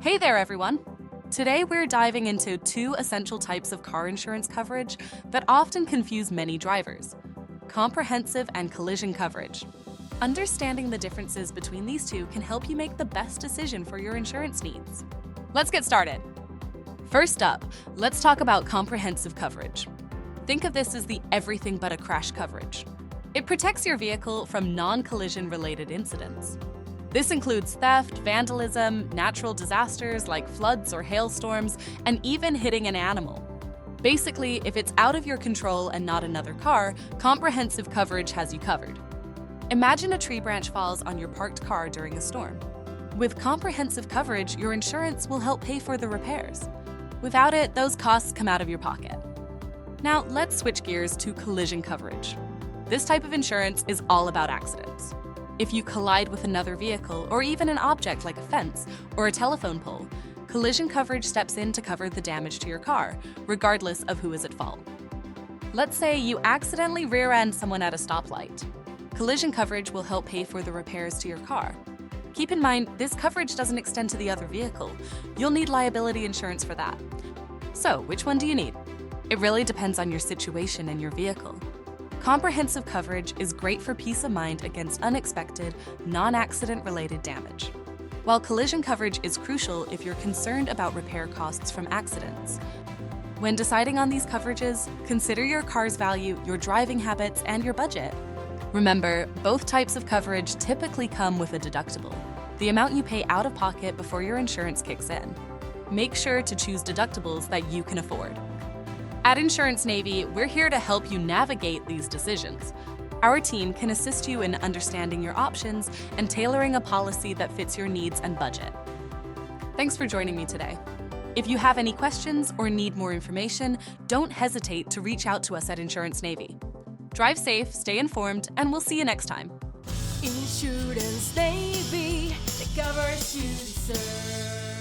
Hey there, everyone! Today we're diving into two essential types of car insurance coverage that often confuse many drivers: comprehensive and collision coverage. Understanding the differences between these two can help you make the best decision for your insurance needs. Let's get started. First up, let's talk about comprehensive coverage. Think of this as the everything but a crash coverage. It protects your vehicle from non-collision related incidents. This includes theft, vandalism, natural disasters like floods or hailstorms, and even hitting an animal. Basically, if it's out of your control and not another car, comprehensive coverage has you covered. Imagine a tree branch falls on your parked car during a storm. With comprehensive coverage, your insurance will help pay for the repairs. Without it, those costs come out of your pocket. Now, let's switch gears to collision coverage. This type of insurance is all about accidents. If you collide with another vehicle or even an object like a fence or a telephone pole, collision coverage steps in to cover the damage to your car, regardless of who is at fault. Let's say you accidentally rear-end someone at a stoplight. Collision coverage will help pay for the repairs to your car. Keep in mind, this coverage doesn't extend to the other vehicle. You'll need liability insurance for that. So, which one do you need? It really depends on your situation and your vehicle. Comprehensive coverage is great for peace of mind against unexpected, non-accident-related damage, while collision coverage is crucial if you're concerned about repair costs from accidents. When deciding on these coverages, consider your car's value, your driving habits, and your budget. Remember, both types of coverage typically come with a deductible, the amount you pay out of pocket before your insurance kicks in. Make sure to choose deductibles that you can afford. At Insurance Navy, we're here to help you navigate these decisions. Our team can assist you in understanding your options and tailoring a policy that fits your needs and budget. Thanks for joining me today. If you have any questions or need more information, don't hesitate to reach out to us at Insurance Navy. Drive safe, stay informed, and we'll see you next time. Insurance Navy, that covers you deserve.